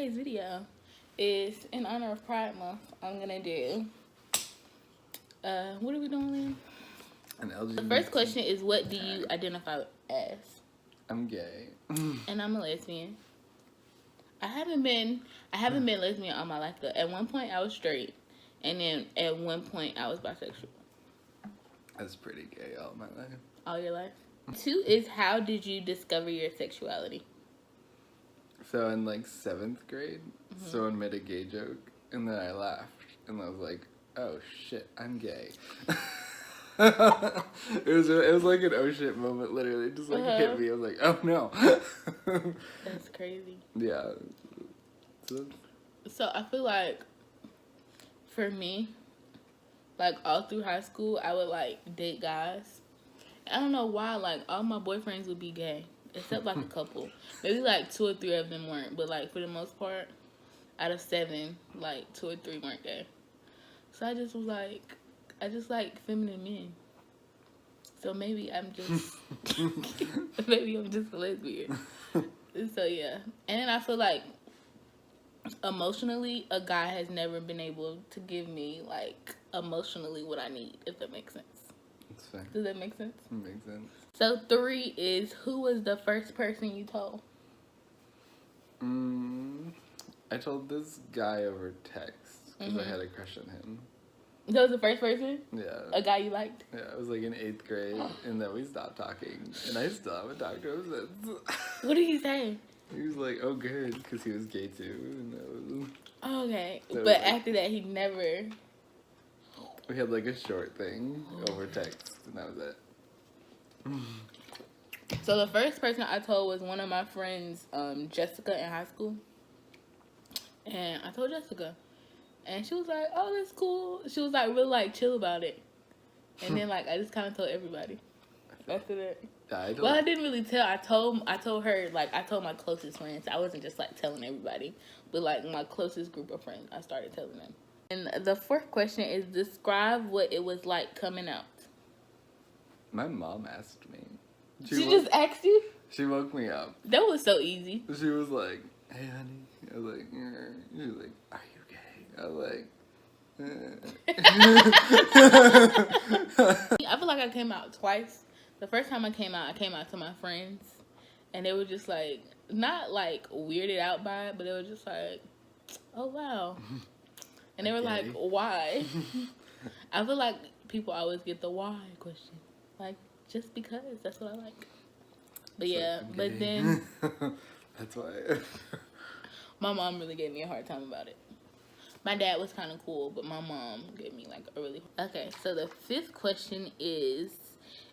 today's video is in honor of Pride Month. I'm gonna do what are we doing? An LGBT. The first question is, what do you identify as? I'm gay. And I'm a lesbian. I haven't been lesbian all my life though. At one point I was straight, and then at one point I was bisexual. That's pretty gay all my life. All your life. 2 is, how did you discover your sexuality? So in like 7th grade, someone made a gay joke, and then I laughed, and I was like, "Oh shit, I'm gay." it was like an oh shit moment, literally, just like hit me. I was like, "Oh no." That's crazy. Yeah. So I feel like for me, like all through high school, I would like date guys. I don't know why, like all my boyfriends would be gay, except like a couple. Maybe like 2 or 3 of them weren't, but like for the most part, out of 7, like 2 or 3 weren't gay. So I just was like, I just like feminine men. So maybe I'm just maybe I'm just a lesbian. So yeah. And then I feel like emotionally, a guy has never been able to give me like emotionally what I need, if that makes sense. That's fair. Does that make sense? It makes sense. So 3 is, who was the first person you told? I told this guy over text because I had a crush on him. That was the first person? Yeah. A guy you liked? Yeah, I was like in 8th grade, and then we stopped talking, and I still haven't talked to him since. What did he say? He was like, "Oh, good," because he was gay too, and that was... Okay, So but like, after that, he never... We had like a short thing over text, and that was it. So the first person I told was one of my friends, Jessica, in high school. And I told Jessica. And she was like, "Oh, that's cool." She was like really like chill about it. And then like I just kind of told everybody after that. Well, I didn't really tell. I told her, like I told my closest friends. I wasn't just like telling everybody, but like my closest group of friends, I started telling them. And the 4th question is, describe what it was like coming out. My mom asked me. She just asked you? She woke me up. That was so easy. She was like, "Hey, honey." I was like, "Yeah." She was like, "Are you gay?" I was like, I feel like I came out twice. The first time I came out to my friends, and they were just like, not like weirded out by it, but they were just like, "Oh wow," and they were like, "Why?" I feel like people always get the why question, like just because that's what I like. But yeah, but then that's why. my mom really gave me a hard time about it. My dad was kind of cool, but my mom gave me like a really... Okay, so the 5th question is,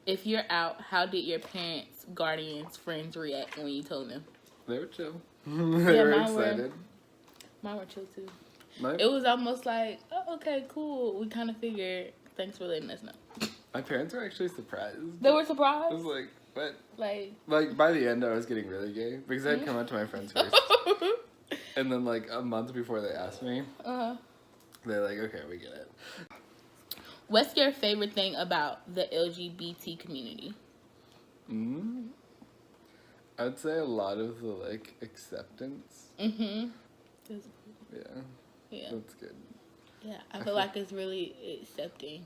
if you're out, how did your parents, guardians, friends react when you told them? They were chill. They were excited. Mine were chill too. It was almost like, "Oh, okay, cool. We kind of figured. Thanks for letting us know." My parents were actually surprised. They were surprised? I was like, what? Like by the end, I was getting really gay because I'd come out to my friends first. And then, like, a month before they asked me, they're like, "Okay, we get it." What's your favorite thing about the LGBT community? I'd say a lot of the, like, acceptance. Yeah. Yeah. That's good. Yeah, I feel like it's really accepting.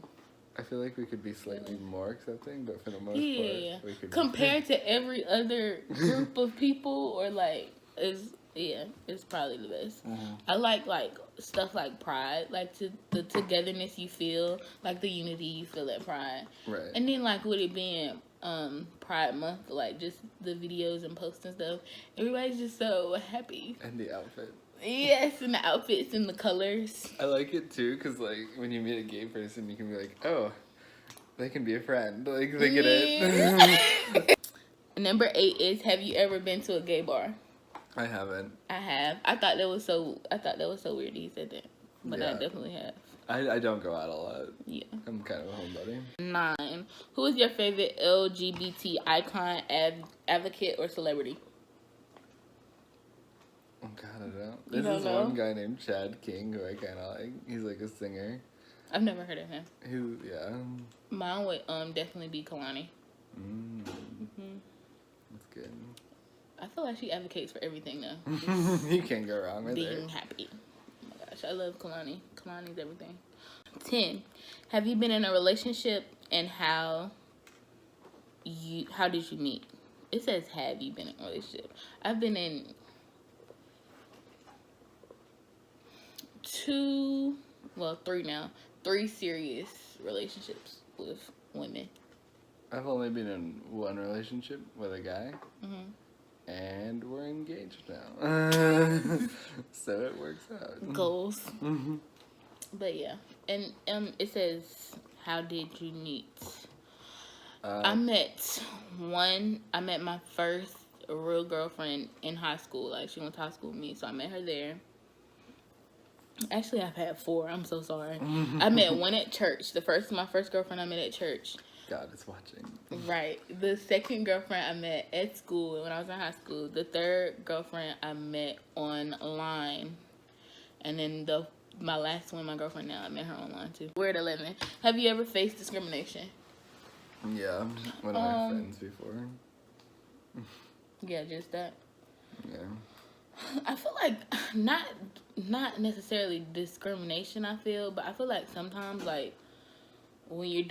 I feel like we could be slightly more accepting, but for the most part, we could compared to every other group of people, or like, it's probably the best. I like stuff like Pride, like the togetherness you feel, like the unity you feel at Pride. Right. And then like with it being Pride Month, like just the videos and posts and stuff, everybody's just so happy. And the outfit. Yes, and the outfits and the colors. I like it too, because like when you meet a gay person, you can be like, "Oh, they can be a friend." Like they get it. Number 8 is, have you ever been to a gay bar? I haven't. I have. I thought that was so weird that he said that, but I definitely have. I don't go out a lot. Yeah. I'm kind of a homebody. 9. Who is your favorite LGBT icon, advocate, or celebrity? Oh God, I don't. There's this one guy named Chad King who I kind of like. He's like a singer. I've never heard of him. Yeah. Mine would definitely be Kalani. That's good. I feel like she advocates for everything though. You can't go wrong with Being her. happy. Oh my gosh, I love Kalani. Kalani's everything. 10. Have you been in a relationship, and how did you meet? It says, have you been in a relationship? I've been in 3 now. 3 serious relationships with women. I've only been in one relationship with a guy. Mm-hmm. And we're engaged now. So it works out. Goals. But yeah. And it says, how did you meet? I met my first real girlfriend in high school. Like, she went to high school with me, so I met her there. Actually, I've had 4. I'm so sorry. I met one at church. My first girlfriend I met at church. God is watching. Right. The second girlfriend I met at school when I was in high school. The third girlfriend I met online. And then my last one, my girlfriend now, I met her online too. We're at 11. Have you ever faced discrimination? Yeah, one of my friends before. Yeah, just that. Yeah. I feel like not necessarily discrimination, I feel, but I feel like sometimes, like, when you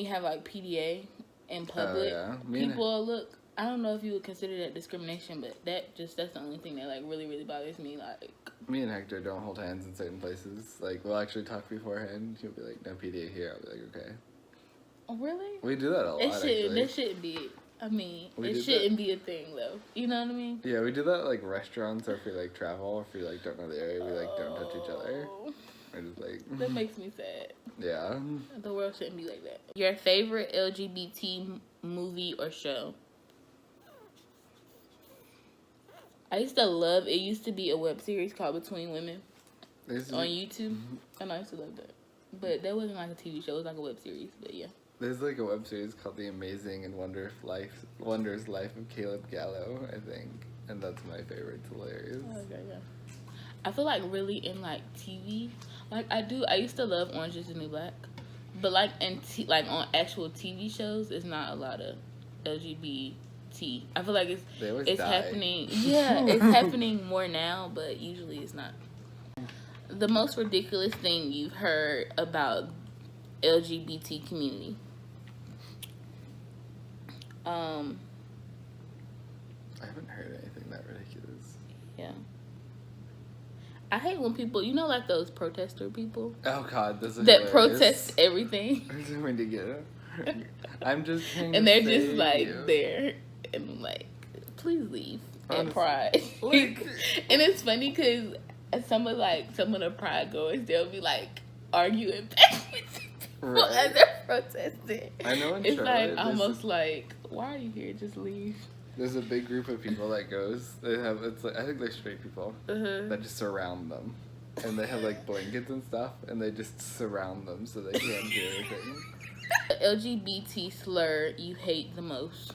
have like PDA in public, people look. I don't know if you would consider that discrimination, but that's the only thing that like really, really bothers me. Like, me and Hector don't hold hands in certain places. Like, we'll actually talk beforehand. He'll be like, "No PDA here." I'll be like, "Okay." Oh, really? We do that a lot. That shouldn't be. I mean, it shouldn't be a thing though. You know what I mean? Yeah, we do that at like restaurants, or if we like travel, if we like don't know the area, we like don't touch each other. We're just like that makes me sad. Yeah. The world shouldn't be like that. Your favorite LGBT movie or show? I used to love. It used to be a web series called Between Women on YouTube, and I used to love that. But that wasn't like a TV show. It was like a web series. But yeah. There's like a web series called The Amazing and Wondrous Life of Caleb Gallo, I think, and that's my favorite. It's hilarious. Okay, yeah. I feel like really in like TV, like I used to love Orange Is the New Black, but like like on actual TV shows, it's not a lot of LGBT. I feel like it's happening. Yeah, it's happening more now, but usually it's not. The most ridiculous thing you've heard about LGBT community? I haven't heard anything that ridiculous. Yeah. I hate when people, like those protester people. Oh God, this is that hilarious. Protest everything. When to get I'm just and they're just like there and like, please leave. And pride. Like, and it's funny because some of the pride goers, they'll be like arguing back with people as they're protesting. I know. It's like almost like, why are you here? Just leave. There's a big group of people that goes. It's like, I think they're straight people that just surround them, and they have like blankets and stuff, and they just surround them so they can't do anything. The LGBT slur you hate the most?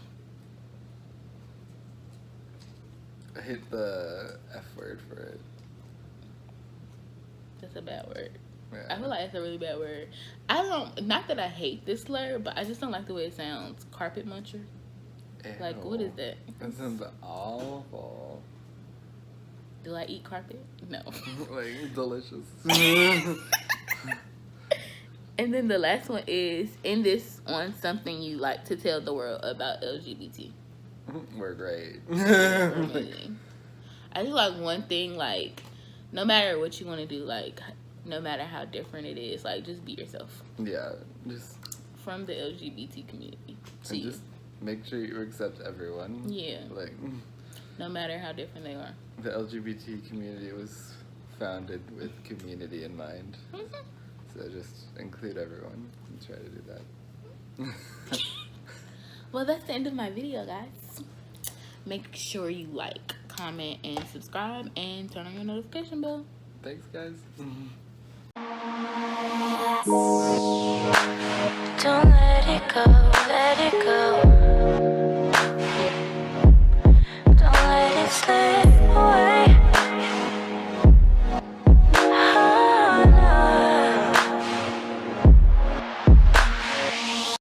I hate the F word for it. That's a bad word. Yeah. I feel like it's a really bad word. Not that I hate this slur, but I just don't like the way it sounds. Carpet muncher. Ew. Like, what is that? That sounds awful. Do I eat carpet? No. Like, delicious. And then the last one is, end this on something you like to tell the world about LGBT. We're great. I just like one thing, like, no matter what you want to do, like, no matter how different it is, like, just be yourself. Yeah, just from the LGBT community. And just make sure you accept everyone. Yeah. Like, no matter how different they are. The LGBT community was founded with community in mind. Mm-hmm. So just include everyone and try to do that. Well, that's the end of my video, guys. Make sure you like, comment, and subscribe, and turn on your notification bell. Thanks, guys. Don't let it go, let it go.